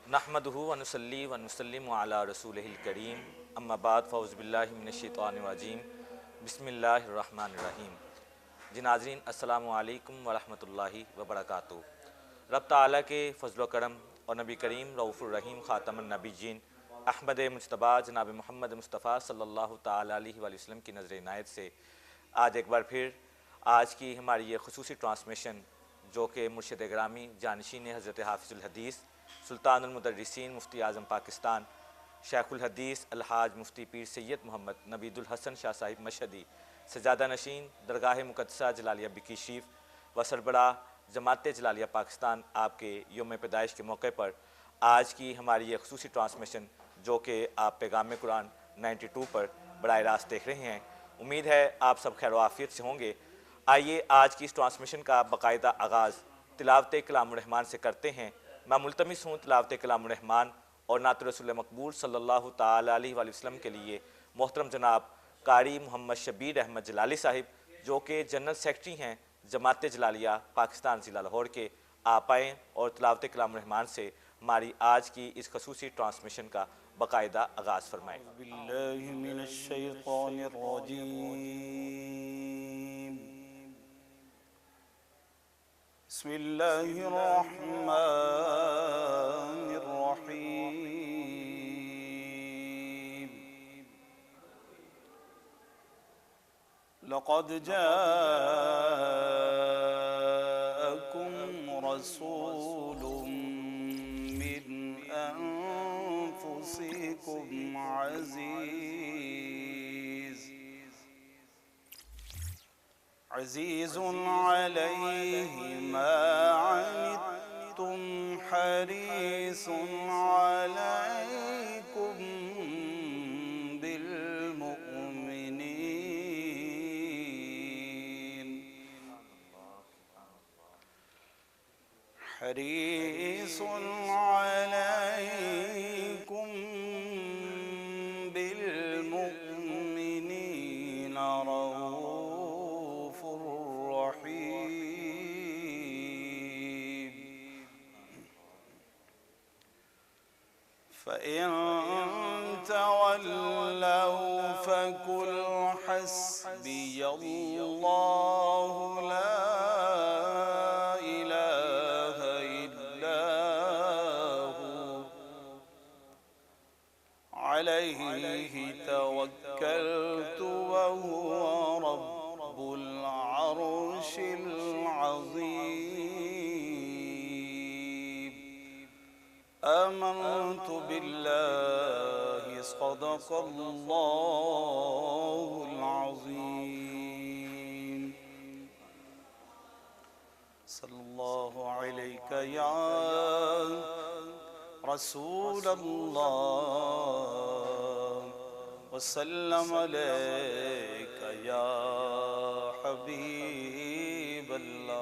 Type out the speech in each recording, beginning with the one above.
نحمدہ ونصلی ونسلم علی رسولہ الکریم اما بعد فاعوذ باللہ من الشیطان الرجیم بسم اللہ الرحمن الرحیم۔ جی ناظرین السلام علیکم ورحمۃ اللہ وبرکاتہ۔ رب تعالیٰ کے فضل و کرم اور نبی کریم رؤوف الرحیم خاتم النبیین احمد مجتبیٰ جناب محمد مصطفیٰ صلی اللہ تعالیٰ علیہ وآلہ وسلم کی نظر عنایت سے آج ایک بار پھر آج کی ہماری یہ خصوصی ٹرانسمیشن جو کہ مرشد گرامی جانشین حضرت حافظ الحدیث سلطان المدرسین مفتی اعظم پاکستان شیخ الحدیث الحاج مفتی پیر سید محمد نبید الحسن شاہ صاحب مشہدی سجادہ نشین درگاہ مقدسہ جلالیہ بکی شریف و سربراہ جماعت جلالیہ پاکستان آپ کے یوم پیدائش کے موقع پر آج کی ہماری یہ خصوصی ٹرانسمیشن جو کہ آپ پیغام قرآن 92 پر براہ راست دیکھ رہے ہیں، امید ہے آپ سب خیر و عافیت سے ہوں گے۔ آئیے آج کی اس ٹرانسمیشن کا باقاعدہ آغاز تلاوت کلام الرحمن سے کرتے ہیں۔ میں ملتمس ہوں تلاوت کلام الرحمن اور نعت رسول مقبول صلی اللہ تعالیٰ علیہ وآلہ وسلم کے لیے محترم جناب قاری محمد شبیر احمد جلالی صاحب جو کہ جنرل سیکرٹری ہیں جماعت جلالیہ پاکستان ضلع لاہور کے، آپ آئیں اور تلاوت کلام الرحمن سے ہماری آج کی اس خصوصی ٹرانسمیشن کا باقاعدہ آغاز فرمائیں۔ باللہ من الشیطان الرجیم بسم اللہ الرحمن الرحیم لقد جاءکم رسول من انفسکم عزیز علیہ ما عنتم حریص علیکم بالمؤمنین حریص علیکم بالمؤمنین رؤوف رحیم فإن تولوا فقل حسبي الله لا إله إلا هو عليه توكلت وهو رب العرش العظيم آمنت بالله صدق الله العظيم صلى الله عليك يا رسول الله وسلم عليك يا حبيب الله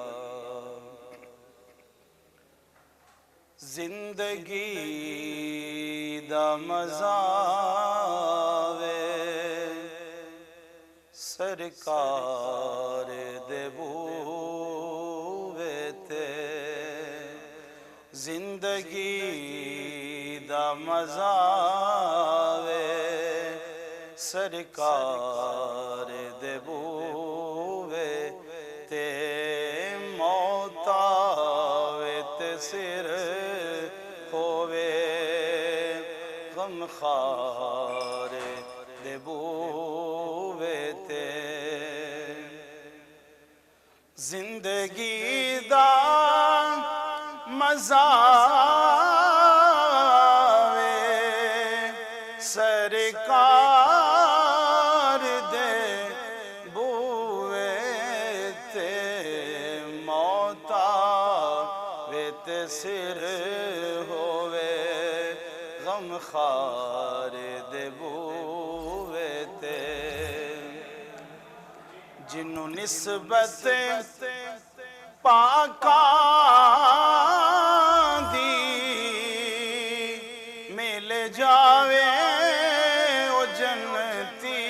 زندگی دا مزہ وے سرکار دے بوے تے زندگی دا مزہ وے سرکار دے بوے تے موت آوے تے سر ہووے غمخوار دے بوے تے زندگی دا مزہ وے سرکار دے بوے تے موت آوے تے سر ہووے غمخوار دے بوے تے جنوں نسبت پاکاں دی مل جاوے او جنتی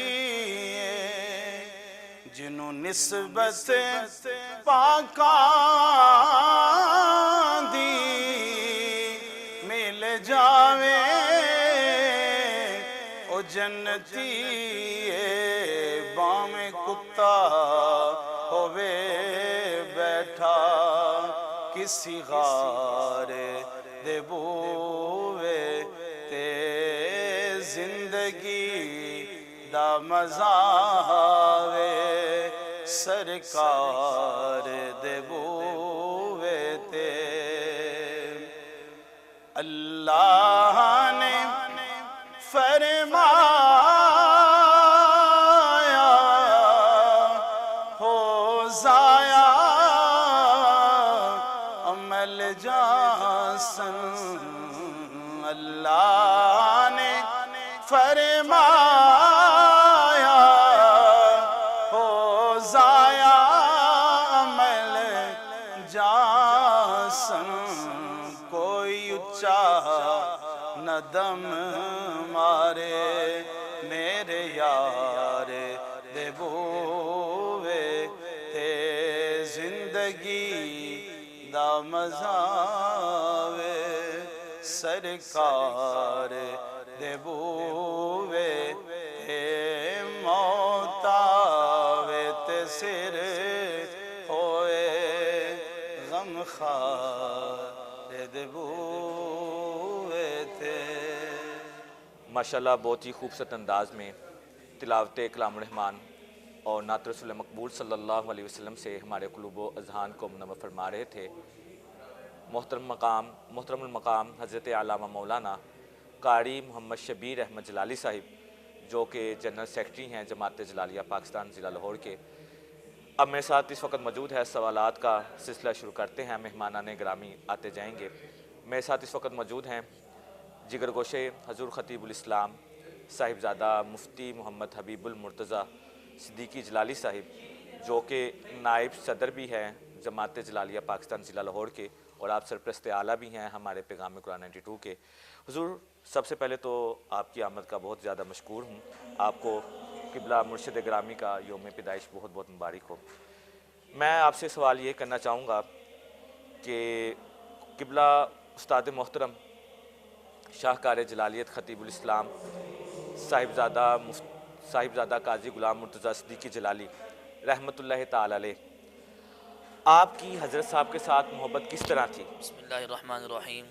جنوں نسبت پاکاں دی مل جاوے او جنتی بام کتا ہووے بیٹھا کسی غار دے بوے تے زندگی دا مزہ آوے سرکار دے بوے تے اللہ نے فرمایا ہو ضائع عمل جاسن اللہ نے فرمایا ہو ضائع عمل جاسن کوئی اچھا ندم مارے میرے یار دے بوے تے زندگی دا مزہ آوے سرکار دے بوے تے موت آوے تے سر ہوئے غم خار دے بوے تے۔ ماشاءاللہ بہت ہی خوبصورت انداز میں تلاوت کلام الرحمن اور نعت رسول مقبول صلی اللہ علیہ وسلم سے ہمارے قلوب و اذہان کو منور فرما رہے تھے محترم المقام حضرت علامہ مولانا قاری محمد شبیر احمد جلالی صاحب، جو کہ جنرل سیکرٹری ہیں جماعت جلالیہ پاکستان ضلع لاہور کے۔ اب میرے ساتھ اس وقت موجود ہے، سوالات کا سلسلہ شروع کرتے ہیں، مہمانان گرامی آتے جائیں گے۔ میرے ساتھ اس وقت موجود ہیں جگر گوشے حضور خطیب الاسلام صاحبزادہ مفتی محمد حبیب المرتضیٰ صدیقی جلالی صاحب، جو کہ نائب صدر بھی ہیں جماعت جلالیہ پاکستان ضلع لاہور کے، اور آپ سرپرست اعلیٰ بھی ہیں ہمارے پیغام قرآن 92 کے۔ حضور، سب سے پہلے تو آپ کی آمد کا بہت زیادہ مشکور ہوں، آپ کو قبلہ مرشد گرامی کا یوم پیدائش بہت بہت مبارک ہو۔ میں آپ سے سوال یہ کرنا چاہوں گا کہ قبلہ استاد محترم شاہکار جلالیت خطیب الاسلام صاحبزادہ قاضی غلام مرتضیٰ صدیقی جلالی رحمۃ اللہ تعالی علیہ، آپ کی حضرت صاحب کے ساتھ محبت کس طرح تھی؟ بسم اللہ الرحمن الرحیم،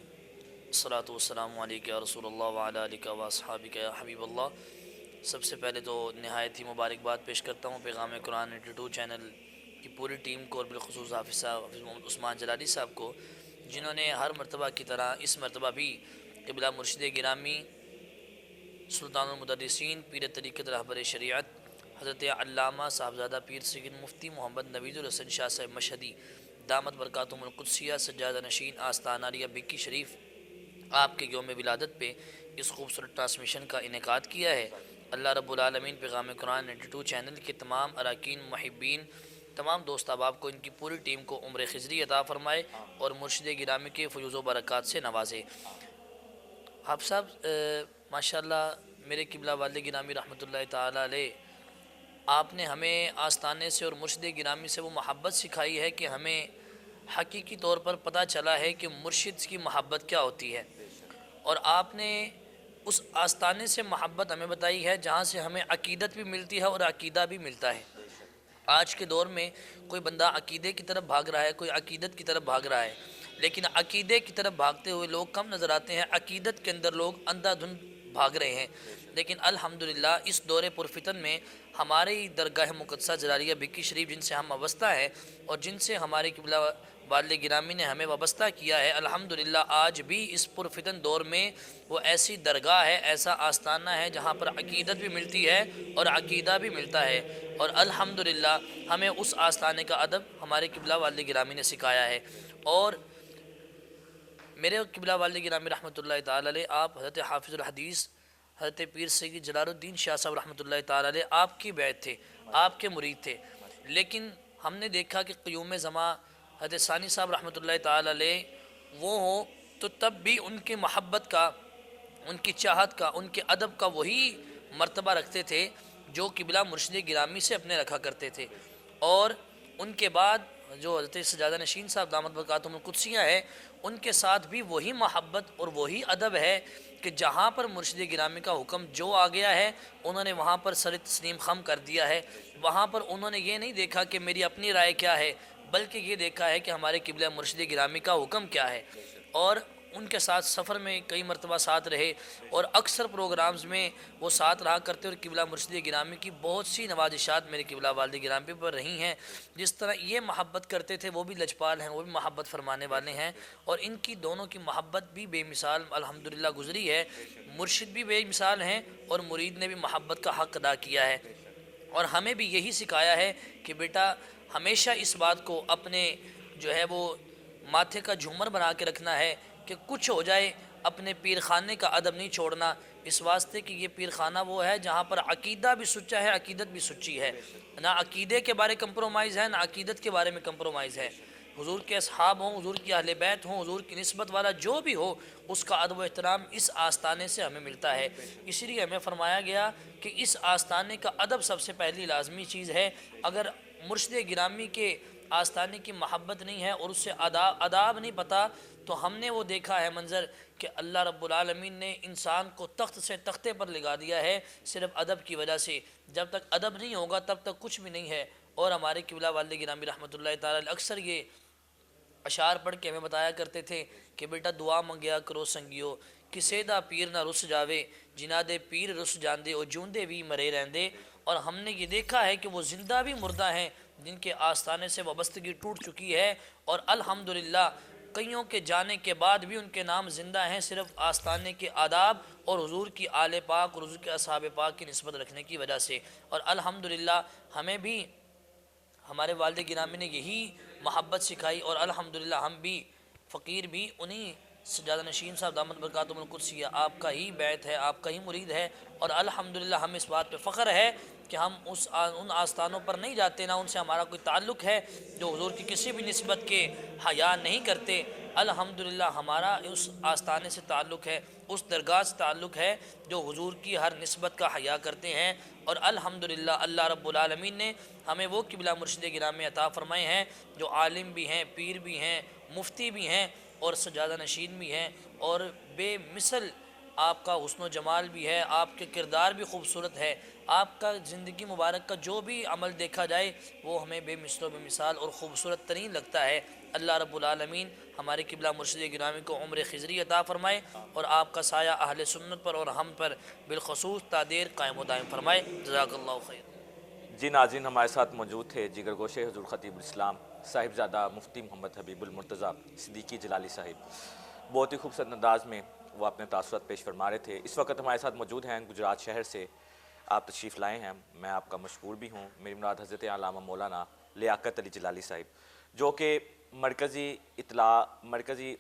الصلاۃ والسلام علیکہ یا رسول اللہ وعلی آلہ واصحابہ یا حبیب اللہ۔ سب سے پہلے تو نہایت ہی مبارکباد پیش کرتا ہوں پیغام قرآن 92 چینل کی پوری ٹیم کو، اور بالخصوص حافظ محمد عثمان جلالی صاحب کو، جنہوں نے ہر مرتبہ کی طرح اس مرتبہ بھی قبلہ مرشد گرامی سلطان المدرسین پیر طریقت رہبر شریعت حضرت علامہ صاحبزادہ پیر سید مفتی محمد نوید الحسن شاہ صاحب مشہدی دامت برکاتہم القدسیہ سجادہ نشین آستانہ عالیہ بکی شریف آپ کے یوم ولادت پہ اس خوبصورت ٹرانسمیشن کا انعقاد کیا ہے۔ اللہ رب العالمین پیغام قرآن 92 چینل کے تمام اراکین، محبین، تمام دوست احباب کو، ان کی پوری ٹیم کو عمر خضری عطا فرمائے اور مرشد گرامی کے فیوز و برکات سے نوازے۔ آپ صاحب ماشاءاللہ میرے قبلہ والد گرامی رحمۃ اللہ تعالی علیہ، آپ نے ہمیں آستانے سے اور مرشد گرامی سے وہ محبت سکھائی ہے کہ ہمیں حقیقی طور پر پتہ چلا ہے کہ مرشد کی محبت کیا ہوتی ہے، اور آپ نے اس آستانے سے محبت ہمیں بتائی ہے جہاں سے ہمیں عقیدت بھی ملتی ہے اور عقیدہ بھی ملتا ہے۔ آج کے دور میں کوئی بندہ عقیدے کی طرف بھاگ رہا ہے، کوئی عقیدت کی طرف بھاگ رہا ہے، لیکن عقیدے کی طرف بھاگتے ہوئے لوگ کم نظر آتے ہیں، عقیدت کے اندر لوگ اندھا دھند بھاگ رہے ہیں۔ لیکن الحمدللہ اس دور پرفتن میں ہماری درگاہ مقدسہ جلالیہ بکی شریف جن سے ہم وابستہ ہیں اور جن سے ہمارے قبلہ والد گرامی نے ہمیں وابستہ کیا ہے، الحمدللہ آج بھی اس پرفتن دور میں وہ ایسی درگاہ ہے، ایسا آستانہ ہے جہاں پر عقیدت بھی ملتی ہے اور عقیدہ بھی ملتا ہے، اور الحمدللہ ہمیں اس آستانے کا ادب ہمارے قبلہ والد گرامی نے سکھایا ہے۔ اور میرے قبلہ والد گرامی رحمۃ اللہ تعالی علیہ، آپ حضرت حافظ الحدیث حضرت پیر سید جلال الدین شاہ صاحب رحمۃ اللہ تعالی علیہ آپ کی بیعت تھے، آپ کے مرید تھے، لیکن ہم نے دیکھا کہ قیوم زماں حضرت ثانی صاحب رحمۃ اللہ تعالی علیہ وہ ہوں تو تب بھی ان کی محبت کا، ان کی چاہت کا، ان کے ادب کا وہی مرتبہ رکھتے تھے جو قبلہ مرشد گرامی سے اپنے رکھا کرتے تھے۔ اور ان کے بعد جو حضرت سجادہ نشین صاحب دامت برکاتہم القدسیہ ہیں، ان کے ساتھ بھی وہی محبت اور وہی ادب ہے کہ جہاں پر مرشد گرامی کا حکم جو آ گیا ہے انہوں نے وہاں پر سر تسلیم خم کر دیا ہے۔ وہاں پر انہوں نے یہ نہیں دیکھا کہ میری اپنی رائے کیا ہے، بلکہ یہ دیکھا ہے کہ ہمارے قبلہ مرشد گرامی کا حکم کیا ہے، اور ان کے ساتھ سفر میں کئی مرتبہ ساتھ رہے، اور اکثر پروگرامز میں وہ ساتھ رہا کرتے، اور قبلہ مرشد گرامی کی بہت سی نوازشات میرے قبلہ والد گرامی پر رہی ہیں۔ جس طرح یہ محبت کرتے تھے، وہ بھی لجپال ہیں، وہ بھی محبت فرمانے والے ہیں، اور ان کی دونوں کی محبت بھی بے مثال الحمدللہ گزری ہے۔ مرشد بھی بے مثال ہیں اور مرید نے بھی محبت کا حق ادا کیا ہے، اور ہمیں بھی یہی سکھایا ہے کہ بیٹا ہمیشہ اس بات کو اپنے جو ہے وہ ماتھے کا جھومر بنا کے رکھنا ہے کہ کچھ ہو جائے اپنے پیر خانے کا ادب نہیں چھوڑنا، اس واسطے کہ یہ پیر خانہ وہ ہے جہاں پر عقیدہ بھی سچا ہے، عقیدت بھی سچی ہے، نہ عقیدے کے بارے کمپرومائز ہے، نہ عقیدت کے بارے میں کمپرومائز ہے۔ حضور کے اصحاب ہوں، حضور کی اہل بیت ہوں، حضور کی نسبت والا جو بھی ہو، اس کا ادب و احترام اس آستانے سے ہمیں ملتا ہے۔ اسی لیے ہمیں فرمایا گیا کہ اس آستانے کا ادب سب سے پہلی لازمی چیز ہے۔ اگر مرشد گرامی کے آستانے کی محبت نہیں ہے اور اس سے آداب نہیں پتہ، تو ہم نے وہ دیکھا ہے منظر کہ اللہ رب العالمین نے انسان کو تخت سے تختے پر لگا دیا ہے صرف ادب کی وجہ سے۔ جب تک ادب نہیں ہوگا تب تک کچھ بھی نہیں ہے۔ اور ہمارے قبلہ والد گرامی رحمۃ اللہ تعالی اکثر یہ اشعار پڑھ کے ہمیں بتایا کرتے تھے کہ بیٹا دعا منگیا کرو سنگیو، کسے دا پیر نہ رس جاوے، جنہ دے پیر رس جاندے اور جوندے بھی مرے رہندے۔ اور ہم نے یہ دیکھا ہے کہ وہ زندہ بھی مردہ ہیں جن کے آستانے سے وابستگی ٹوٹ چکی ہے، اور الحمدللہ کئیوں کے جانے کے بعد بھی ان کے نام زندہ ہیں، صرف آستانے کے آداب اور حضور کی آل پاک اور حضور کے اصحاب پاک کی نسبت رکھنے کی وجہ سے۔ اور الحمدللہ ہمیں بھی ہمارے والد گرامی نے یہی محبت سکھائی، اور الحمدللہ ہم بھی فقیر بھی انہی سجادہ نشین صاحب دامت برکاتہم القدسیہ آپ کا ہی بیت ہے، آپ کا ہی مرید ہے، اور الحمدللہ ہم اس بات پہ فخر ہے کہ ہم ان آستانوں پر نہیں جاتے، نہ ان سے ہمارا کوئی تعلق ہے جو حضور کی کسی بھی نسبت کے حیا نہیں کرتے۔ الحمدللہ ہمارا اس آستانے سے تعلق ہے، اس درگاہ سے تعلق ہے جو حضور کی ہر نسبت کا حیا کرتے ہیں، اور الحمدللہ اللہ رب العالمین نے ہمیں وہ قبلہ مرشد گرامی عطا فرمائے ہیں جو عالم بھی ہیں، پیر بھی ہیں، مفتی بھی ہیں، اور سجادہ نشین بھی ہیں، اور بے مثل آپ کا حسن و جمال بھی ہے، آپ کے کردار بھی خوبصورت ہے، آپ کا زندگی مبارک کا جو بھی عمل دیکھا جائے وہ ہمیں بے مثل و بے مثال اور خوبصورت ترین لگتا ہے۔ اللہ رب العالمین ہمارے قبلہ مرشد گرامی کو عمر خضری عطا فرمائے، اور آپ کا سایہ اہل سنت پر اور ہم پر بالخصوص تادیر قائم و دائم فرمائے۔ جزاک اللہ خیر۔ جی ناظرین، ہمارے ساتھ موجود تھے جگر گوشے حضور خطیب الاسلام صاحبزادہ مفتی محمد حبیب المرتضیٰ صدیقی جلالی صاحب۔ بہت ہی خوبصورت انداز میں وہ اپنے تاثرات پیش فرما رہے تھے۔ اس وقت ہمارے ساتھ موجود ہیں گجرات شہر سے، آپ تشریف لائے ہیں، میں آپ کا مشکور بھی ہوں۔ میری مراد حضرت علامہ مولانا لیاقت علی جلالی صاحب، جو کہ مرکزی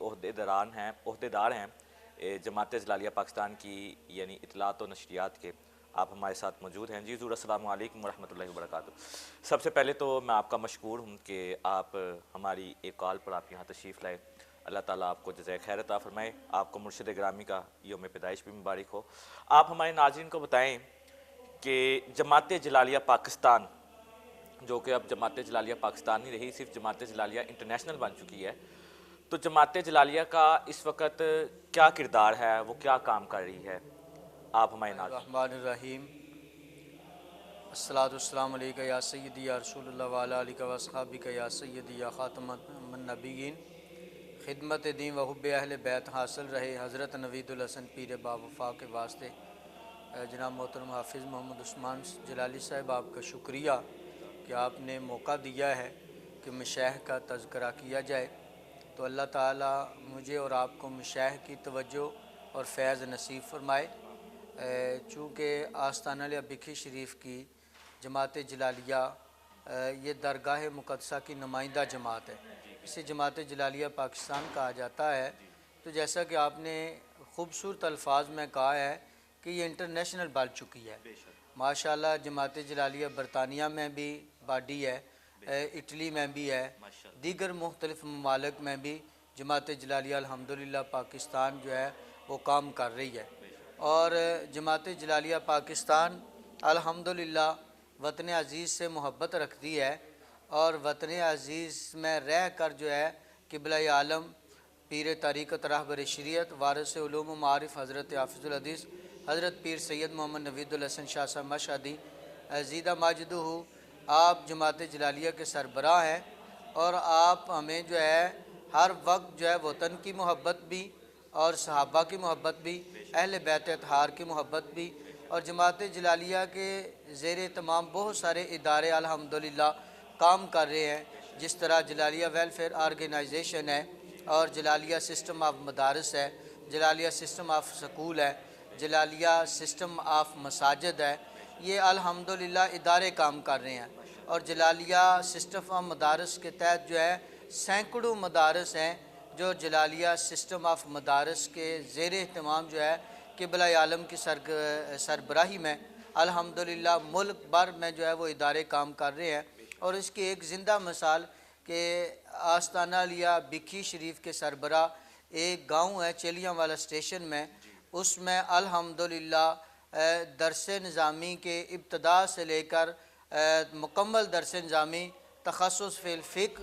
عہدیدار ہیں جماعت جلالیہ پاکستان کی، یعنی اطلاعات و نشریات کے۔ آپ ہمارے ساتھ موجود ہیں۔ جی حضور السلام علیکم ورحمۃ اللہ وبرکاتہ۔ سب سے پہلے تو میں آپ کا مشکور ہوں کہ آپ ہماری ایک کال پر آپ یہاں تشریف لائے۔ اللہ تعالیٰ آپ کو جزائے خیر عطا فرمائے، آپ کو مرشد گرامی کا یوم پیدائش بھی مبارک ہو۔ آپ ہمارے ناظرین کو بتائیں کہ جماعت جلالیہ پاکستان، جو کہ اب جماعت جلالیہ پاکستان نہیں رہی، صرف جماعت جلالیہ انٹرنیشنل بن چکی ہے، تو جماعت جلالیہ کا اس وقت کیا کردار ہے، وہ کیا کام کر رہی ہے، آپ ہمارے ناظرین۔ الرحمن الرحیم، الصلاۃ والسلام علیکہ یا سیدی یا رسول اللہ وعلی آلہ و اصحابہ یا سیدی یا خاتم النبیین۔ خدمت دین و حب اہل بیت حاصل رہے حضرت نوید الحسن پیر با وفا کے واسطے۔ جناب محترم حافظ محمد عثمان جلالی صاحب، آپ کا شکریہ کہ آپ نے موقع دیا ہے کہ مشائخ کا تذکرہ کیا جائے، تو اللہ تعالیٰ مجھے اور آپ کو مشائخ کی توجہ اور فیض نصیب فرمائے۔ چونکہ آستانہ بکھی شریف کی جماعت جلالیہ یہ درگاہ مقدسہ کی نمائندہ جماعت ہے، اسے جماعت جلالیہ پاکستان کہا جاتا ہے۔ تو جیسا کہ آپ نے خوبصورت الفاظ میں کہا ہے کہ یہ انٹرنیشنل بن چکی ہے۔ ماشاءاللہ جماعت جلالیہ برطانیہ میں بھی باڈی ہے، اٹلی میں بھی ہے، دیگر مختلف ممالک میں بھی جماعت جلالیہ الحمدللہ پاکستان جو ہے وہ کام کر رہی ہے۔ اور جماعت جلالیہ پاکستان الحمدللہ وطن عزیز سے محبت رکھتی ہے، اور وطن عزیز میں رہ کر جو ہے قبلہ عالم پیر طریقت رہبر شریعت وارث علوم و معارف حضرت حافظ الحدیث حضرت پیر سید محمد نوید الحسن شاہ صاحب مشہدی زیدہ ماجدہ آپ جماعت جلالیہ کے سربراہ ہیں، اور آپ ہمیں جو ہے ہر وقت جو ہے وطن کی محبت بھی اور صحابہ کی محبت بھی، اہل بیت اطہار کی محبت بھی، اور جماعت جلالیہ کے زیر اہتمام بہت ادارے ادارے الحمدللہ کام کر رہے ہیں، جس طرح جلالیہ ویلفیئر آرگنائزیشن ہے، اور جلالیہ سسٹم آف مدارس ہے، جلالیہ سسٹم آف سکول ہے، جلالیہ سسٹم آف مساجد ہے۔ یہ الحمدللہ ادارے کام کر رہے ہیں، اور جلالیہ سسٹم آف مدارس کے تحت جو ہے سینکڑوں مدارس ہیں جو جلالیہ سسٹم آف مدارس کے زیر اہتمام جو ہے قبلہ عالم کی سربراہی میں الحمدللہ ملک بھر میں جو ہے وہ ادارے کام کر رہے ہیں۔ اور اس کی ایک زندہ مثال کہ آستانہ علیہ بکھی شریف کے سربراہ ایک گاؤں ہے چیلیاں والا اسٹیشن میں، اس میں الحمدللہ درس نظامی کے ابتدا سے لے کر مکمل درس نظامی تخصص فی الفقہ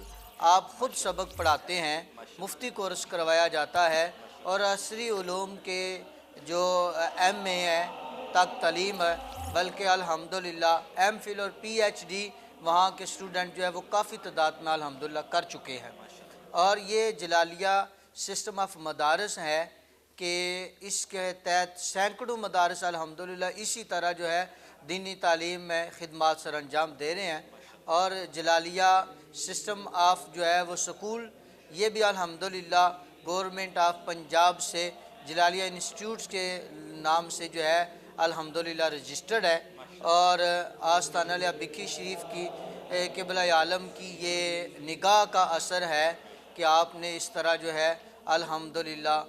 آپ خود سبق پڑھاتے ہیں، مفتی کورس کروایا جاتا ہے، اور عصری علوم کے جو ایم اے ہے تک تعلیم ہے، بلکہ الحمدللہ ایم فل اور پی ایچ ڈی وہاں کے اسٹوڈنٹ جو ہے وہ کافی تعداد میں الحمدللہ کر چکے ہیں۔ اور یہ جلالیہ سسٹم آف مدارس ہے کہ اس کے تحت سینکڑوں مدارس الحمدللہ اسی طرح جو ہے دینی تعلیم میں خدمات سر انجام دے رہے ہیں۔ اور جلالیہ سسٹم آف جو ہے وہ سکول، یہ بھی الحمدللہ گورنمنٹ آف پنجاب سے جلالیہ انسٹیٹیوٹس کے نام سے جو ہے الحمدللہ رجسٹرڈ ہے، اور آستانہ علیہ بکھی شریف کی قبلہ عالم کی یہ نگاہ کا اثر ہے کہ آپ نے اس طرح جو ہے الحمدللہ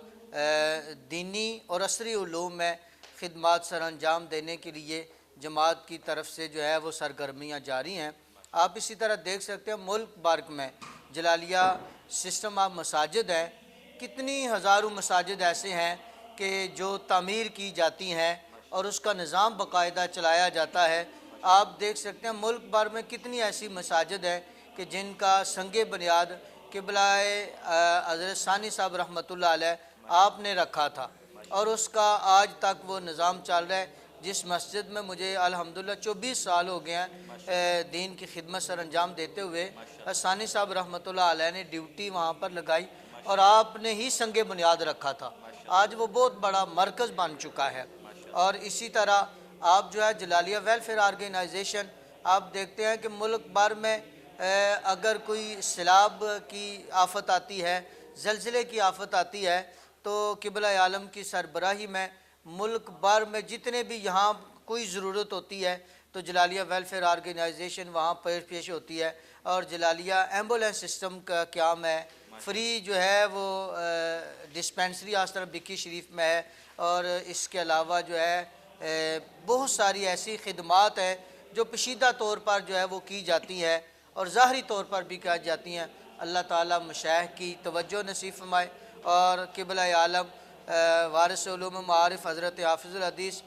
دینی اور عصری علوم میں خدمات سر انجام دینے کے لیے جماعت کی طرف سے جو ہے وہ سرگرمیاں جاری ہیں۔ آپ اسی طرح دیکھ سکتے ہیں ملک بھر میں جلالیہ سسٹم آف مساجد ہے، کتنی ہزاروں مساجد ایسے ہیں کہ جو تعمیر کی جاتی ہیں اور اس کا نظام باقاعدہ چلایا جاتا ہے۔ آپ دیکھ سکتے ہیں ملک بھر میں کتنی ایسی مساجد ہیں کہ جن کا سنگ بنیاد قبلہ حضرت ثانی صاحب رحمۃ اللہ علیہ آپ نے رکھا تھا، اور اس کا آج تک وہ نظام چل رہا ہے۔ جس مسجد میں مجھے الحمدللہ 24 سال ہو گئے ہیں دین کی خدمت سر انجام دیتے ہوئے، ثانی صاحب رحمۃ اللہ علیہ نے ڈیوٹی وہاں پر لگائی اور آپ نے ہی سنگ بنیاد رکھا تھا، آج وہ بہت بڑا مرکز بن چکا ہے۔ اور اسی طرح آپ جو ہے جلالیہ ویلفیئر آرگنائزیشن آپ دیکھتے ہیں کہ ملک بھر میں اگر کوئی سیلاب کی آفت آتی ہے، زلزلے کی آفت آتی ہے، تو قبلہ عالم کی سربراہی میں ملک بھر میں جتنے بھی یہاں کوئی ضرورت ہوتی ہے تو جلالیہ ویلفیئر آرگنائزیشن وہاں پیش ہوتی ہے، اور جلالیہ ایمبولینس سسٹم کا قیام ہے، فری جو ہے وہ ڈسپینسری آستانہ بکھی شریف میں ہے، اور اس کے علاوہ جو ہے بہت ساری ایسی خدمات ہیں جو پشیدہ طور پر جو ہے وہ کی جاتی ہے اور ظاہری طور پر بھی کی جاتی ہیں۔ اللہ تعالیٰ مشائخ کی توجہ نصیب فرمائے، اور قبلہ عالم وارث علوم معارف حضرت حافظ الحدیث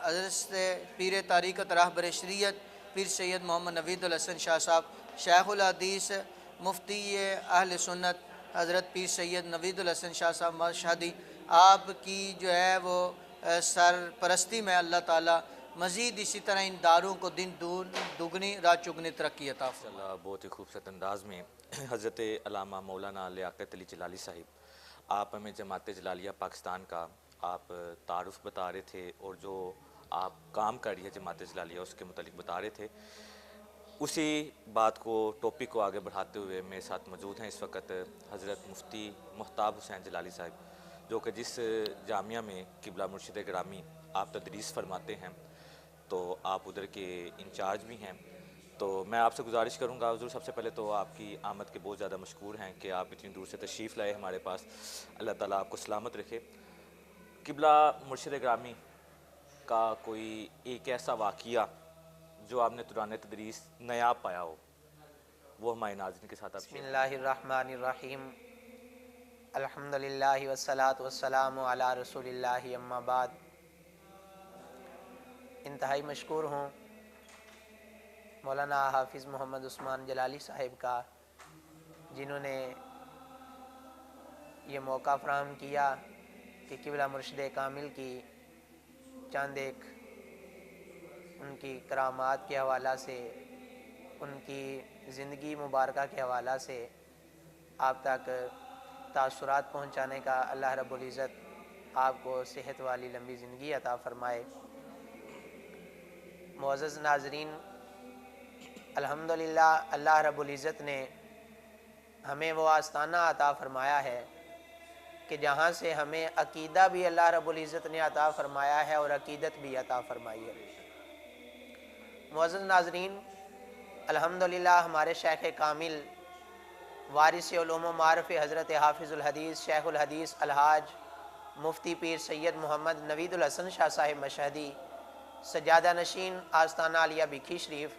حضرت پیر طریقت رہبر شریعت پیر سید محمد نوید الحسن شاہ صاحب شیخ الحدیث مفتی اہل سنت حضرت پیر سید نوید الحسن شاہ صاحب مشہدی، آپ کی جو ہے وہ سرپرستی میں اللہ تعالیٰ مزید اسی طرح ان داروں کو دن دگنی رات چگنی ترقی عطا فرمائے۔ ماشاءاللہ، بہت ہی خوبصورت انداز میں حضرت علامہ مولانا لیاقت علی جلالی صاحب آپ ہمیں جماعت جلالیہ پاکستان کا آپ تعارف بتا رہے تھے، اور جو آپ کام کر رہی ہے جماعت جلالیہ اس کے متعلق بتا رہے تھے۔ اسی بات کو ٹاپک کو آگے بڑھاتے ہوئے میرے ساتھ موجود ہیں اس وقت حضرت مفتی محتاب حسین جلالی صاحب، جو کہ جس جامعہ میں قبلہ مرشد گرامی آپ تدریس فرماتے ہیں تو آپ ادھر کے انچارج بھی ہیں۔ تو میں آپ سے گزارش کروں گا حضور، سب سے پہلے تو آپ کی آمد کے بہت زیادہ مشکور ہیں کہ آپ اتنی دور سے تشریف لائے ہمارے پاس، اللہ تعالیٰ آپ کو سلامت رکھے۔ قبلہ مرشد گرامی کا کوئی ایک ایسا واقعہ جو آپ نے دوران تدریس نیا پایا ہو، وہ ہمارے ناظرین کے ساتھ آپ بسم اللہ الرحمن الرحیم، الحمدللہ والصلاة والسلام علی رسول اللہ، اما بعد۔ انتہائی مشکور ہوں مولانا حافظ محمد عثمان جلالی صاحب کا، جنہوں نے یہ موقع فراہم کیا کہ قبلہ مرشد کامل کی چند ایک ان کی کرامات کے حوالہ سے، ان کی زندگی مبارکہ کے حوالہ سے آپ تک تاثرات پہنچانے کا اللہ رب العزت آپ کو صحت والی لمبی زندگی عطا فرمائے۔ معزز ناظرین، الحمدللہ اللہ رب العزت نے ہمیں وہ آستانہ عطا فرمایا ہے کہ جہاں سے ہمیں عقیدہ بھی اللہ رب العزت نے عطا فرمایا ہے اور عقیدت بھی عطا فرمائی ہے۔ معزز ناظرین، الحمدللہ ہمارے شیخ کامل وارث علوم و معارف حضرت حافظ الحدیث شیخ الحدیث الحاج مفتی پیر سید محمد نوید الحسن شاہ صاحب مشہدی، سجادہ نشین آستانہ عالیہ بکھی شریف،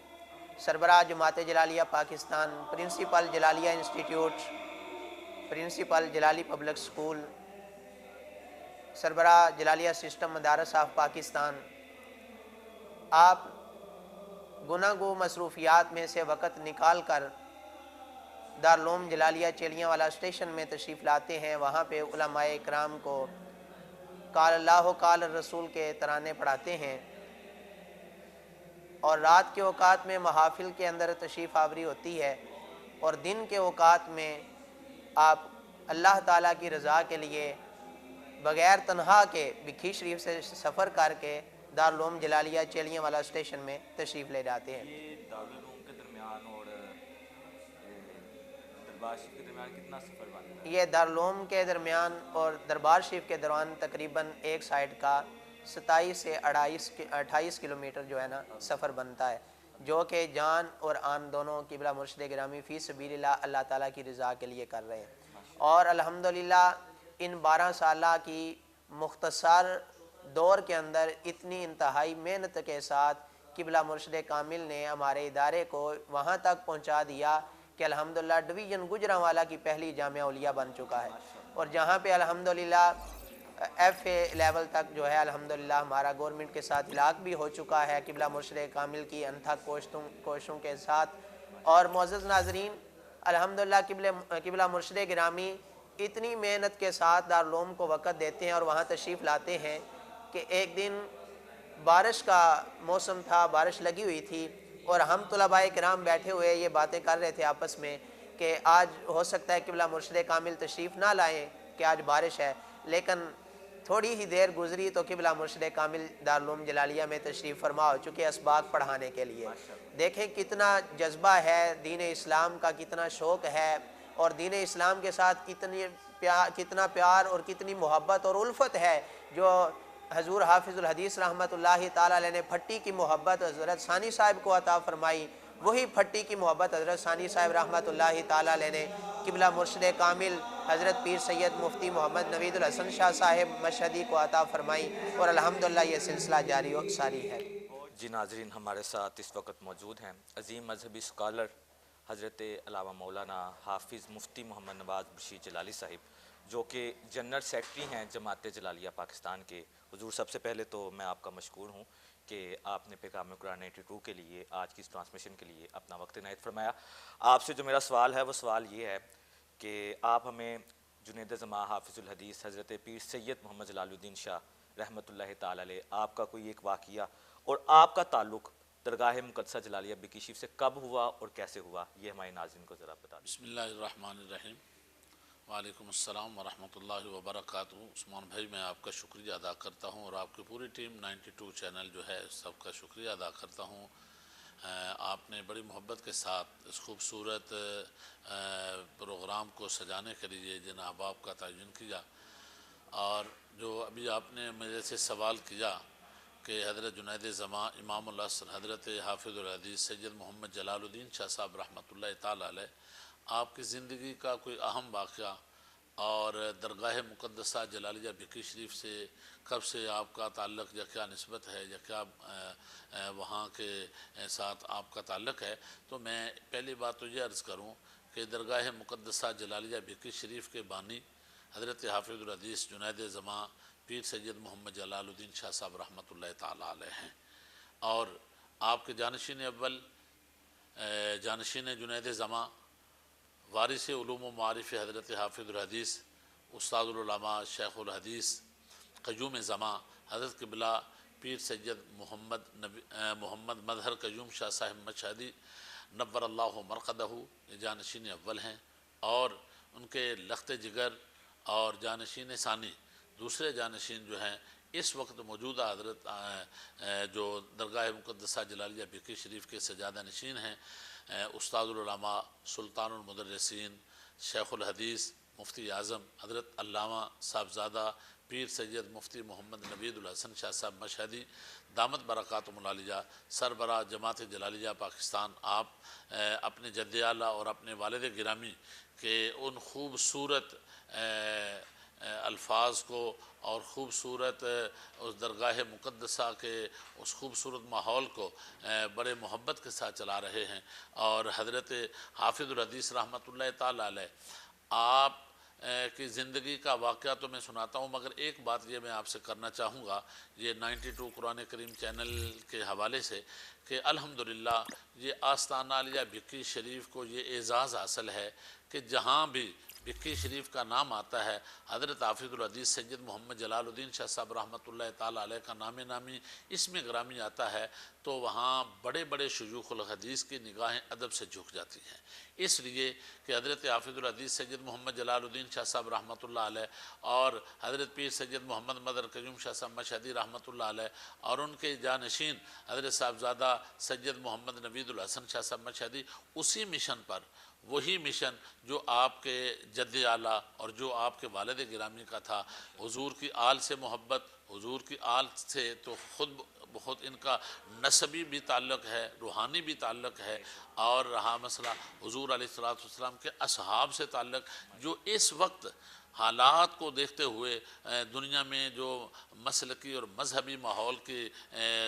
سربراہ جماعت Jalaliya Pakistan, principal Jalaliya institute, principal Jalali public school, سربراہ جلالیہ سسٹم مدارس آف پاکستان، آپ گناہ گو مصروفیات میں سے وقت نکال کر دارالعلوم جلالیہ چیلیاں والا اسٹیشن میں تشریف لاتے ہیں، وہاں پہ علماء اکرام کو قال اللہ قال الرسول کے ترانے پڑھاتے ہیں، اور رات کے اوقات میں محافل کے اندر تشریف آوری ہوتی ہے، اور دن کے اوقات میں آپ اللہ تعالیٰ کی رضا کے لیے بغیر تنہا کے بکھی شریف سے سفر کر کے دارالعلوم جلالیہ چیلیاں والا اسٹیشن میں تشریف لے جاتے ہیں۔ یہ دارالعلوم کے درمیان اور دربار شریف کے درمیان کتنا سفر بنتا ہے؟ یہ دارالعلوم کے درمیان اور دربار شریف کے دوران تقریباً ایک سائڈ کا 27 سے 28 کلومیٹر جو ہے نا سفر بنتا ہے، جو کہ جان اور آن دونوں قبلہ مرشد گرامی فی سبیل اللہ اللہ تعالیٰ کی رضا کے لیے کر رہے ہیں۔ اور الحمدللہ ان 12 سالہ کی مختصر دور کے اندر اتنی انتہائی محنت کے ساتھ قبلہ مرشد کامل نے ہمارے ادارے کو وہاں تک پہنچا دیا کہ الحمدللہ ڈویژن گجرانوالا کی پہلی جامعہ علیہ بن چکا ہے، اور جہاں پہ الحمدللہ ایف اے لیول تک جو ہے الحمدللہ ہمارا گورنمنٹ کے ساتھ علاق بھی ہو چکا ہے قبلہ مرشد کامل کی انتھک کوششوں کے ساتھ۔ اور معزز ناظرین، الحمدللہ قبلہ مرشد گرامی اتنی محنت کے ساتھ دارالعلوم کو وقت دیتے ہیں اور وہاں تشریف لاتے ہیں کہ ایک دن بارش کا موسم تھا، بارش لگی ہوئی تھی، اور ہم طلباء کرام بیٹھے ہوئے یہ باتیں کر رہے تھے آپس میں کہ آج ہو سکتا ہے قبلہ مرشد کامل تشریف نہ لائیں کہ آج بارش ہے، لیکن تھوڑی ہی دیر گزری تو قبلہ مرشد کامل دارالعلوم جلالیہ میں تشریف فرما ہو چکے اسباق پڑھانے کے لیے۔ دیکھیں کتنا جذبہ ہے دین اسلام کا، کتنا شوق ہے، اور دین اسلام کے ساتھ کتنا پیار اور کتنی محبت اور الفت ہے، جو حضور حافظ الحدیث رحمۃ اللہ تعالیٰ علیہ نے پھٹی کی محبت حضرت ثانی صاحب کو عطا فرمائی، وہی پھٹی کی محبت حضرت ثانی صاحب رحمۃ اللہ تعالیٰ علیہ نے قبلہ مرشد کامل حضرت پیر سید مفتی محمد نوید الحسن شاہ صاحب مشہدی کو عطا فرمائی، اور الحمدللہ یہ سلسلہ جاری و ساری ہے۔ جی ناظرین، ہمارے ساتھ اس وقت موجود ہیں عظیم مذہبی اسکالر حضرت علامہ مولانا حافظ مفتی محمد نواز بشیر جلالی صاحب، جو کہ جنرل سیکرٹری ہیں جماعت جلالیہ پاکستان کے۔ حضور سب سے پہلے تو میں آپ کا مشکور ہوں کہ آپ نے پیغام قرآن 82 کے لیے آج کی اس ٹرانسمیشن کے لیے اپنا وقت عنایت فرمایا۔ آپ سے جو میرا سوال ہے وہ سوال یہ ہے کہ آپ ہمیں جنید زماں حافظ الحدیث حضرت پیر سید محمد جلال الدین شاہ رحمۃ اللہ تعالی علیہ آپ کا کوئی ایک واقعہ اور آپ کا تعلق درگاہ مقدسہ جلالیہ بکی شریف سے کب ہوا اور کیسے ہوا، یہ ہمارے ناظرین کو ذرا بتا دیں۔ بسم اللہ الرحمن الرحیم۔ وعلیکم السلام ورحمۃ اللہ وبرکاتہ۔ عثمان بھائی، میں آپ کا شکریہ ادا کرتا ہوں اور آپ کی پوری ٹیم 92 چینل جو ہے سب کا شکریہ ادا کرتا ہوں۔ آپ نے بڑی محبت کے ساتھ اس خوبصورت پروگرام کو سجانے کے لیے جن احباب کا تعین کیا، اور جو ابھی آپ نے میرے سے سوال کیا کہ حضرت جنید زماں امام الحسن حضرت حافظ الحدیث سید محمد جلال الدین شاہ صاحب رحمۃ اللہ تعالی علیہ آپ کی زندگی کا کوئی اہم واقعہ اور درگاہ مقدسہ جلالیہ بکی شریف سے کب سے آپ کا تعلق یا کیا نسبت ہے یا کیا وہاں کے ساتھ آپ کا تعلق ہے، تو میں پہلی بات تو یہ عرض کروں کہ درگاہ مقدسہ جلالیہ بکی شریف کے بانی حضرت حافظ الحدیث جنید زماں پیر سید محمد جلال الدین شاہ صاحب رحمۃ اللہ تعالی علیہ ہیں، اور آپ کے جانشین اول جانشین جنید زماں، وارث علوم و معارف حضرت حافظ الحدیث استاد العلماء شیخ الحدیث قیوم زماں حضرت قبلہ پیر سید محمد مظہر قیوم شاہ صاحب مشہدی نور اللہ مرقدہ، یہ جانشین اول ہیں، اور ان کے لخت جگر اور جانشین ثانی دوسرے جانشین جو ہیں اس وقت موجودہ حضرت جو درگاہ مقدسہ جلالیہ بھکی شریف کے سجادہ نشین ہیں، استاد العلماء سلطان المدرسین شیخ الحدیث مفتی اعظم حضرت علامہ صاحبزادہ پیر سید مفتی محمد نوید الحسن شاہ صاحب مشہدی دامت برکاتہم العالیہ سربراہ جماعت جلالیہ پاکستان، آپ اپنے جد اعلیٰ اور اپنے والد گرامی کے ان خوبصورت الفاظ کو اور خوبصورت اس درگاہ مقدسہ کے اس خوبصورت ماحول کو بڑے محبت کے ساتھ چلا رہے ہیں، اور حضرت حافظ الحدیث رحمۃ اللہ تعالیٰ علیہ آپ کی زندگی کا واقعہ تو میں سناتا ہوں، مگر ایک بات یہ میں آپ سے کرنا چاہوں گا یہ 92 قرآن کریم چینل کے حوالے سے کہ الحمدللہ یہ آستانہ عالیہ بھکی شریف کو یہ اعزاز حاصل ہے کہ جہاں بھی بھکی شریف کا نام آتا ہے حضرت حافظ الحدیث سید محمد جلال الدین شاہ صاحب رحمۃ اللہ تعالیٰ علیہ کا نام نامی اسم گرامی آتا ہے تو وہاں بڑے بڑے شیوخ الحدیث کی نگاہیں ادب سے جھک جاتی ہیں، اس لیے کہ حضرت حافظ الحدیث سید محمد جلال الدین شاہ صاحب رحمۃ اللہ علیہ اور حضرت پیر سید محمد مظہر قیوم شاہ صاحب مشہدی رحمۃ اللہ علیہ اور ان کے جانشین حضرت صاحبزادہ سید محمد نوید الحسن شاہ صاحب مشہدی اسی مشن پر، وہی مشن جو آپ کے جد اعلیٰ اور جو آپ کے والد گرامی کا تھا، حضور کی آل سے محبت، حضور کی آل سے تو خود بہت ان کا نسبی بھی تعلق ہے، روحانی بھی تعلق ہے، اور رہا مسئلہ حضور علیہ السلام کے اصحاب سے تعلق، جو اس وقت حالات کو دیکھتے ہوئے دنیا میں جو مسلکی اور مذہبی ماحول کی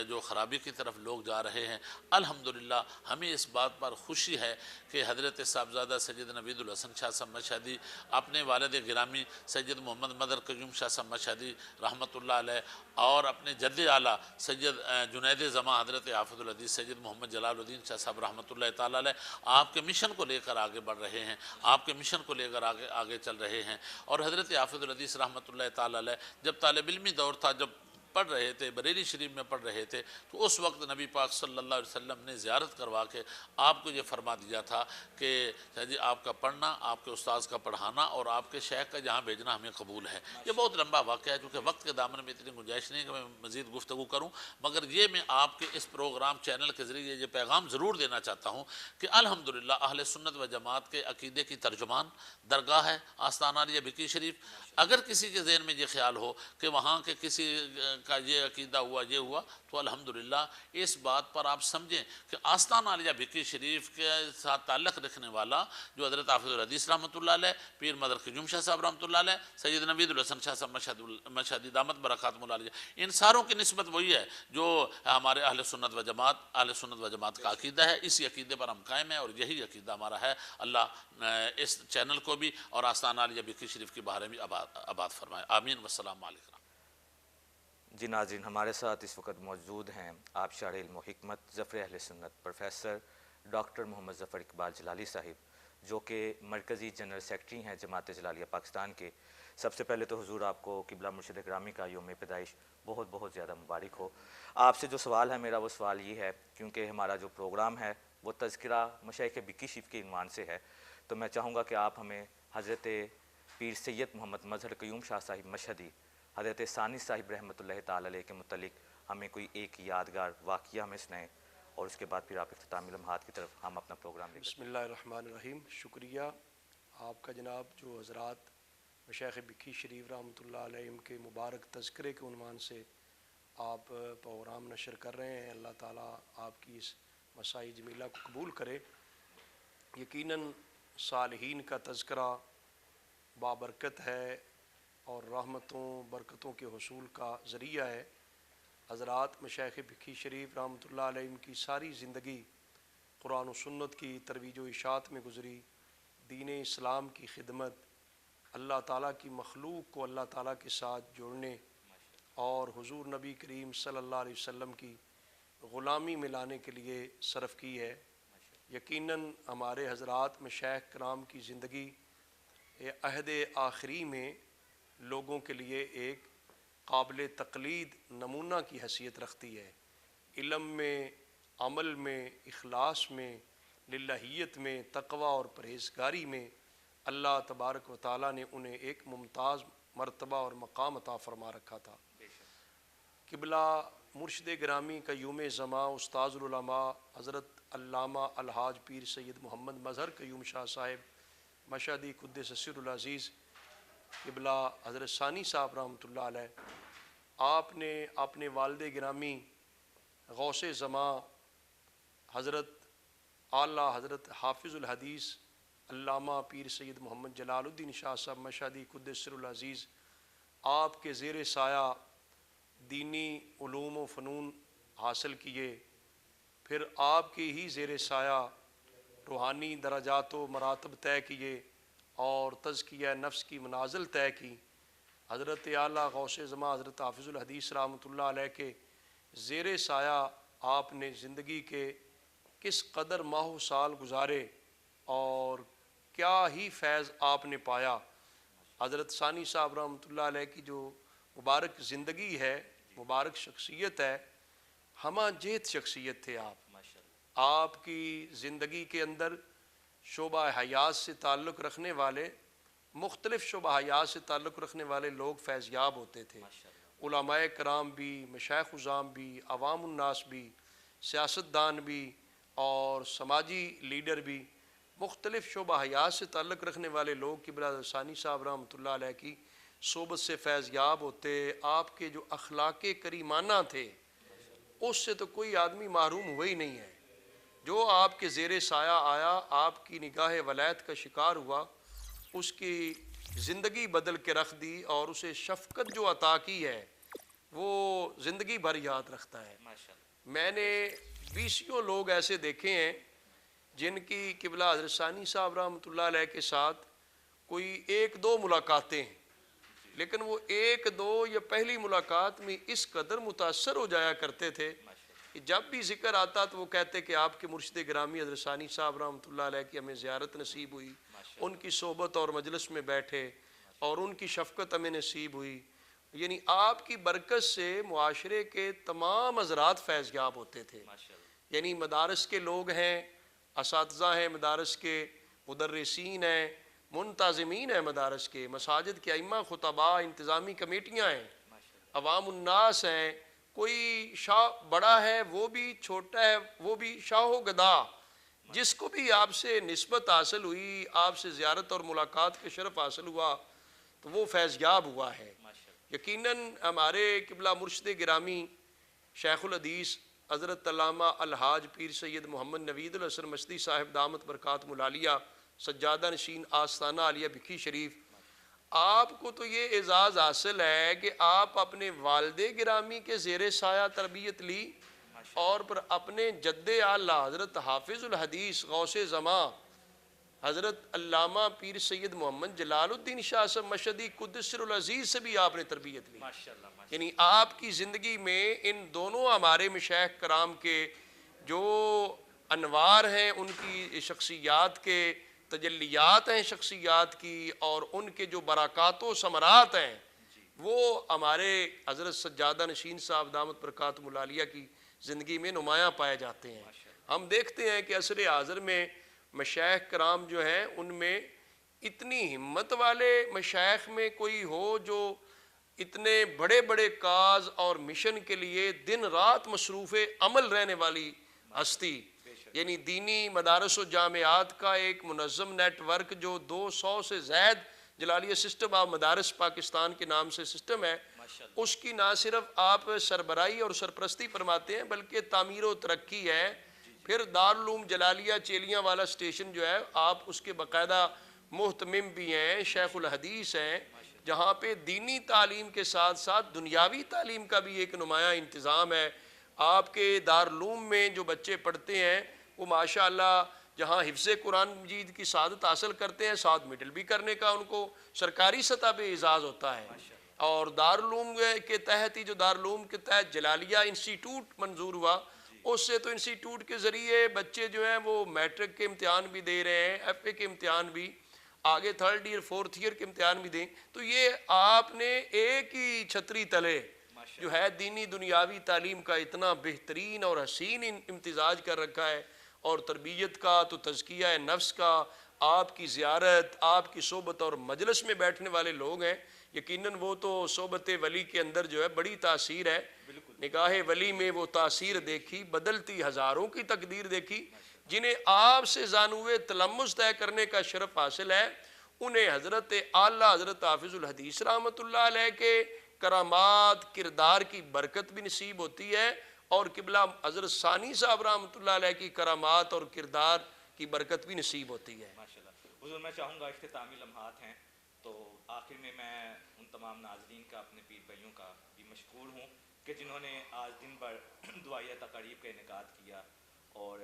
جو خرابی کی طرف لوگ جا رہے ہیں، الحمدللہ ہمیں اس بات پر خوشی ہے کہ حضرت صاحبزادہ سید نوید الحسن شاہ صاحب مشہدی اپنے والد گرامی سید محمد مظہر قیوم شاہ صاحب مشہدی رحمۃ اللہ علیہ اور اپنے جد اعلیٰ سید جنید زماں حضرت حافظ الحدیث سید محمد جلال الدین شاہ صاحب رحمۃ اللہ تعالیٰ علیہ آپ کے مشن کو لے کر آگے بڑھ رہے ہیں، آپ کے مشن کو لے کر آگے چل رہے ہیں، اور حضرت حافظ الحدیث رحمۃ اللہ تعالیٰ علیہ جب طالب علمی دور تھا، جب پڑھ رہے تھے بریلی شریف میں پڑھ رہے تھے، تو اس وقت نبی پاک صلی اللہ علیہ وسلم نے زیارت کروا کے آپ کو یہ فرما دیا تھا کہ جی آپ کا پڑھنا، آپ کے استاذ کا پڑھانا اور آپ کے شیخ کا جہاں بھیجنا ہمیں قبول ہے۔ یہ بہت لمبا واقعہ ہے، چونکہ وقت کے دامن میں اتنی گنجائش نہیں کہ میں مزید گفتگو کروں، مگر یہ میں آپ کے اس پروگرام چینل کے ذریعے یہ پیغام ضرور دینا چاہتا ہوں کہ الحمدللہ اہل سنت و جماعت کے عقیدے کی ترجمان درگاہ ہے آستانہ عالیہ بھکی شریف۔ اگر کسی کے ذہن میں یہ خیال ہو کہ وہاں کے کسی کا یہ عقیدہ ہوا، یہ ہوا، تو الحمدللہ اس بات پر آپ سمجھیں کہ آستانہ عالیہ بھکی شریف کے ساتھ تعلق رکھنے والا جو حضرت حافظ الحدیث رحمۃ اللہ علیہ، پیر مظہر قیوم شاہ صاحب رحمۃ اللہ علیہ، سید نوید الحسن شاہ صاحب مشہدی دامت برکاتہم العالیہ، ان ساروں کی نسبت وہی ہے جو ہمارے اہل سنت و جماعت کا عقیدہ ہے۔ اسی عقیدے پر ہم قائم ہیں اور یہی عقیدہ ہمارا ہے۔ اللہ اس چینل کو بھی اور آستانہ عالیہ بھکی شریف کی بہاریں بھی آباد فرمائے، آمین والسلام علیکم۔ جی ناظرین، ہمارے ساتھ اس وقت موجود ہیں آبشار علم و حکمت ظفر اہل سنت پروفیسر ڈاکٹر محمد ظفر اقبال جلالی صاحب، جو کہ مرکزی جنرل سیکرٹری ہیں جماعت جلالیہ پاکستان کے۔ سب سے پہلے تو حضور آپ کو قبلہ مرشد گرامی کا یوم پیدائش بہت بہت زیادہ مبارک ہو۔ آپ سے جو سوال ہے میرا، وہ سوال یہ ہے، کیونکہ ہمارا جو پروگرام ہے وہ تذکرہ مشائخ بھکی شریف کے عنوان سے ہے، تو میں چاہوں گا کہ آپ ہمیں حضرت پیر سید محمد مظہر قیوم شاہ صاحب مشہدی، حضرت ثانی صاحب رحمۃ اللہ تعالیٰ علیہ کے متعلق ہمیں کوئی ایک یادگار واقعہ ہمیں سنائیں، اور اس کے بعد پھر آپ اختتامی لمحات کی طرف ہم اپنا پروگرام لے بسم اللہ الرحمن الرحیم۔ شکریہ آپ کا جناب، جو حضرات مشائخ بھکی شریف رحمۃ اللہ علیہ کے مبارک تذکرے کے عنوان سے آپ پروگرام نشر کر رہے ہیں، اللہ تعالیٰ آپ کی اس مساعی جمیلہ کو قبول کرے۔ یقیناً صالحین کا تذکرہ بابرکت ہے اور رحمتوں برکتوں کے حصول کا ذریعہ ہے۔ حضرات مشائخ بھکی شریف رحمۃ اللہ علیہ کی ساری زندگی قرآن و سنت کی ترویج و اشاعت میں گزری، دین اسلام کی خدمت، اللہ تعالیٰ کی مخلوق کو اللہ تعالیٰ کے ساتھ جوڑنے اور حضور نبی کریم صلی اللہ علیہ وسلم کی غلامی میں لانے کے لیے صرف کی ہے۔ یقیناً ہمارے حضرات مشائخ کرام کی زندگی عہد آخری میں لوگوں کے لیے ایک قابل تقلید نمونہ کی حیثیت رکھتی ہے۔ علم میں، عمل میں، اخلاص میں، للہیت میں، تقوی اور پرہیزگاری میں اللہ تبارک و تعالیٰ نے انہیں ایک ممتاز مرتبہ اور مقام عطا فرما رکھا تھا۔ قبلہ مرشد گرامی کا یوم زماں استاذ العلماء حضرت علامہ الحاج پیر سید محمد مظہر قیوم شاہ صاحب مشہدی قدس سر العزیز قبلہ حضرت ثانی صاحب رحمۃ اللہ علیہ، آپ نے اپنے والد گرامی غوث زماں حضرت اعلیٰ حضرت حافظ الحدیث علامہ پیر سید محمد جلال الدین شاہ صاحب مشہدی قدس سر العزیز، آپ کے زیر سایہ دینی علوم و فنون حاصل کیے، پھر آپ کے ہی زیر سایہ روحانی درجات و مراتب طے کیے اور تزکیہ نفس کی منازل طے کی۔ حضرت اعلیٰ غوث زماں حضرت حافظ الحدیث رحمۃ اللہ علیہ کے زیر سایہ آپ نے زندگی کے کس قدر ماہ و سال گزارے اور کیا ہی فیض آپ نے پایا۔ حضرت ثانی صاحب رحمۃ اللہ علیہ کی جو مبارک زندگی ہے، مبارک شخصیت ہے، ہمہ جہت شخصیت تھے آپ۔ آپ کی زندگی کے اندر شعبہ حیات سے تعلق رکھنے والے، مختلف شعبہ حیات سے تعلق رکھنے والے لوگ فیضیاب ہوتے تھے۔ علماء کرام بھی، مشائخ عظام بھی، عوام الناس بھی، سیاستدان بھی اور سماجی لیڈر بھی، مختلف شعبہ حیات سے تعلق رکھنے والے لوگ قبلہ ثانی صاحب رحمۃ اللہ علیہ کی صحبت سے فیضیاب ہوتے۔ آپ کے جو اخلاق کریمانہ تھے اس سے تو کوئی آدمی محروم ہوا ہی نہیں ہے۔ جو آپ کے زیر سایہ آیا، آپ کی نگاہ ولایت کا شکار ہوا، اس کی زندگی بدل کے رکھ دی اور اسے شفقت جو عطا کی ہے وہ زندگی بھر یاد رکھتا ہے۔ میں نے بیسیوں لوگ ایسے دیکھے ہیں جن کی قبلہ حضرت ثانی صاحب رحمۃ اللہ علیہ کے ساتھ کوئی ایک دو ملاقاتیں ہیں، لیکن وہ ایک دو یا پہلی ملاقات میں اس قدر متاثر ہو جایا کرتے تھے کہ جب بھی ذکر آتا تو وہ کہتے کہ آپ کے مرشد گرامی حضرت ثانی صاحب رحمۃ اللہ علیہ کی ہمیں زیارت نصیب ہوئی، ان کی صحبت اور مجلس میں بیٹھے اور ان کی شفقت ہمیں نصیب ہوئی۔ یعنی آپ کی برکت سے معاشرے کے تمام حضرات فیضیاب ہوتے تھے۔ یعنی مدارس کے لوگ ہیں، اساتذہ ہیں مدارس کے، مدرسین ہیں، منتظمین ہیں مدارس کے، مساجد کے ائمہ خطباء، انتظامی کمیٹیاں ہیں، عوام الناس ہیں، کوئی شاہ بڑا ہے وہ بھی، چھوٹا ہے وہ بھی، شاہ و گدا، جس کو بھی آپ سے نسبت حاصل ہوئی، آپ سے زیارت اور ملاقات کا شرف حاصل ہوا تو وہ فیضیاب ہوا ہے۔ یقیناً ہمارے قبلہ مرشد گرامی شیخ الحدیث حضرت علامہ الحاج پیر سید محمد نوید الحسن مشدی صاحب دامت برکاتہم العالیہ سجادہ نشین آستانہ عالیہ بکھی شریف، آپ کو تو یہ اعزاز حاصل ہے کہ آپ اپنے والد گرامی کے زیر سایہ تربیت لی اور پھر اپنے جد اعلیٰ حضرت حافظ الحدیث غوث زماں حضرت علامہ پیر سید محمد جلال الدین شاہ صاحب مشہدی قدس سر العزیز سے بھی آپ نے تربیت لی۔ یعنی آپ کی زندگی میں ان دونوں ہمارے مشائخ کرام کے جو انوار ہیں، ان کی شخصیات کے تجلیات ہیں شخصیات کی، اور ان کے جو برکات و ثمرات ہیں وہ ہمارے حضرت سجادہ نشین صاحب دامت برکاتہم العالیہ کی زندگی میں نمایاں پائے جاتے ہیں۔ ہم دیکھتے ہیں کہ عصر حاضر میں مشائخ کرام جو ہیں ان میں اتنی ہمت والے مشائخ میں کوئی ہو جو اتنے بڑے بڑے کاز اور مشن کے لیے دن رات مصروف عمل رہنے والی ہستی، یعنی دینی مدارس و جامعات کا ایک منظم نیٹ ورک جو 200 سے زائد جلالیہ سسٹم آف مدارس پاکستان کے نام سے سسٹم ہے، اس کی نہ صرف آپ سربراہی اور سرپرستی فرماتے ہیں بلکہ تعمیر و ترقی ہے۔ پھر دارالعلوم جلالیہ چیلیاں والا اسٹیشن جو ہے آپ اس کے باقاعدہ محتمم بھی ہیں، شیخ الحدیث ہیں، جہاں پہ دینی تعلیم کے ساتھ ساتھ دنیاوی تعلیم کا بھی ایک نمایاں انتظام ہے۔ آپ کے دارالعلوم میں جو بچے پڑھتے ہیں وہ ماشاءاللہ جہاں حفظ قرآن مجید کی سعادت حاصل کرتے ہیں، ساتھ مڈل بھی کرنے کا ان کو سرکاری سطح پہ اعزاز ہوتا ہے۔ اور دارالعلوم کے تحت ہی جو دارالعلوم کے تحت جلالیہ انسٹیٹیوٹ منظور ہوا، اس سے تو انسٹیٹیوٹ کے ذریعے بچے جو ہیں وہ میٹرک کے امتحان بھی دے رہے ہیں، ایف اے کے امتحان بھی، آگے 3rd ایئر 4th ایئر کے امتحان بھی دیں. تو یہ آپ نے ایک ہی چھتری تلے جو ہے دینی دنیاوی تعلیم کا اتنا بہترین اور حسین امتزاج کر رکھا ہے، اور تربیت کا تو تزکیہ نفس کا، آپ کی زیارت، آپ کی صحبت اور مجلس میں بیٹھنے والے لوگ ہیں، یقیناً وہ تو صحبت ولی کے اندر جو ہے بڑی تاثیر ہے. نگاہ ولی میں وہ تاثیر دیکھی، بدلتی ہزاروں کی تقدیر دیکھی. جنہیں آپ سے زانوے تلمس طے کرنے کا شرف حاصل ہے، انہیں حضرت اعلیٰ حضرت حافظ الحدیث رحمۃ اللہ علیہ کے کرامات کردار کی برکت بھی نصیب ہوتی ہے، اور قبلہ حضرت ثانی صاحب رحمۃ اللہ علیہ کی کرامات اور کردار کی برکت بھی نصیب ہوتی ہے. ماشاءاللہ. حضور میں چاہوں گا اختتامی لمحات ہیں، تو آخر میں ان تمام ناظرین کا، اپنے پیر بھائیوں کا بھی مشکور ہوں کہ جنہوں نے آج دن بھر دعائیہ تقاریب کا انعقاد کیا اور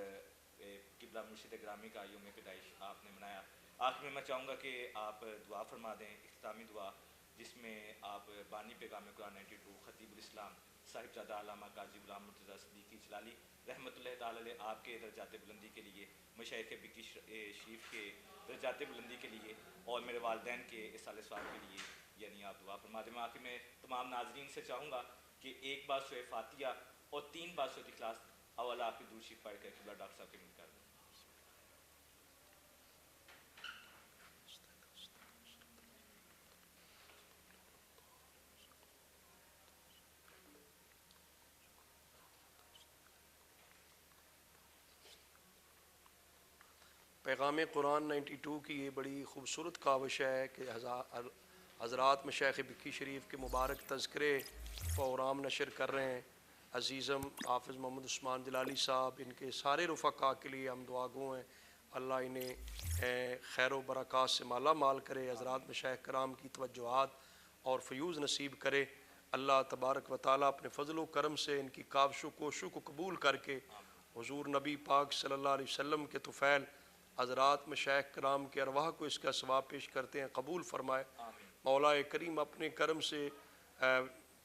قبلہ مرشد گرامی کا یوم پیدائش آپ نے منایا. آخر میں چاہوں گا کہ آپ دعا فرما دیں، اختتامی دعا، جس میں آپ بانی پیغام قرآن 92 خطیب الاسلام صاحبزادہ علامہ قاضی غلام مرتضیٰ صدیقی جلالی رحمۃ اللہ تعالی علیہ آپ کے درجات بلندی کے لیے، مشائخ بکی شریف کے درجات بلندی کے لیے، اور میرے والدین کے اصال ثواب کے لیے یعنی آپ دعا فرما دیں. میں آخر میں تمام ناظرین سے چاہوں گا کہ 1 بار سورہ فاتحہ اور 3 بار سورۃ اخلاص اول آپ کی درود شریف پڑھ کر قبلہ ڈاکٹر صاحب کے مل کر دیں. پیغام قرآن 92 کی یہ بڑی خوبصورت کاوش ہے کہ حضرات مشائخ بکی شریف کے مبارک تذکرے پروگرام نشر کر رہے ہیں. عزیزم حافظ محمد عثمان جلالی صاحب، ان کے سارے رفقا کے لیے ہم دعا گو ہیں، اللہ انہیں خیر و برکات سے مالا مال کرے، حضرات مشائخ کرام کی توجہات اور فیوز نصیب کرے. اللہ تبارک و تعالیٰ اپنے فضل و کرم سے ان کی کاوش و کوشش کو قبول کر کے حضور نبی پاک صلی اللہ علیہ وسلم کے طفیل حضرات مشائخ کرام کے ارواح کو اس کا ثواب پیش کرتے ہیں، قبول فرمائے. مولا کریم اپنے کرم سے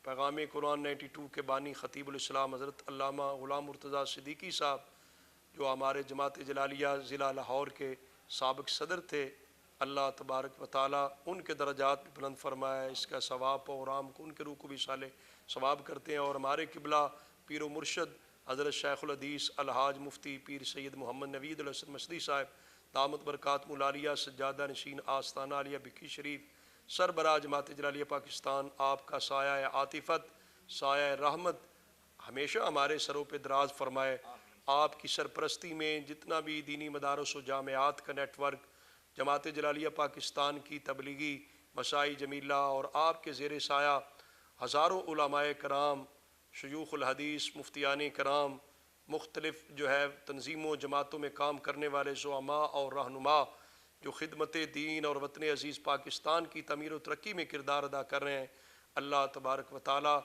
پیغام قرآن 92 کے بانی خطیب الاسلام حضرت علامہ غلام مرتضیٰ صدیقی صاحب، جو ہمارے جماعت جلالیہ ضلع لاہور کے سابق صدر تھے، اللہ تبارک و تعالیٰ ان کے درجات بھی بلند فرمائے. اس کا ثواب پروگرام کو ان کے روح کو بھی صالح ثواب کرتے ہیں. اور ہمارے قبلہ پیر و مرشد حضرت شیخ الحدیث الحاج مفتی پیر سید محمد نوید الحسن مسعودی صاحب دامت برکاتہ العالیہ سجادہ نشین آستانہ عالیہ بکی شریف سربراہ جماعت جلالیہ پاکستان، آپ کا سایہ عاطفت، سایہ رحمت ہمیشہ ہمارے سروں پہ دراز فرمائے. آپ کی سرپرستی میں جتنا بھی دینی مدارس و جامعات کا نیٹ ورک، جماعت جلالیہ پاکستان کی تبلیغی مساعی جمیلہ، اور آپ کے زیر سایہ ہزاروں علماء کرام، شیوخ الحدیث، مفتیان کرام، مختلف جو ہے تنظیموں جماعتوں میں کام کرنے والے زعماء اور رہنما جو خدمت دین اور وطن عزیز پاکستان کی تعمیر و ترقی میں کردار ادا کر رہے ہیں، اللہ تبارک و تعالیٰ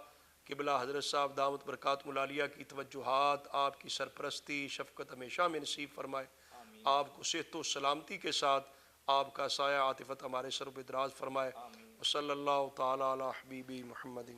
قبلہ حضرت صاحب دامت برکاتہ العالیہ کی توجہات، آپ کی سرپرستی شفقت ہمیشہ میں نصیب فرمائے. آپ کو صحت و سلامتی کے ساتھ آپ کا سایہ عاطفت ہمارے سر پہ دراز فرمائے. وصلی اللہ تعالیٰ علی حبیبی محمد.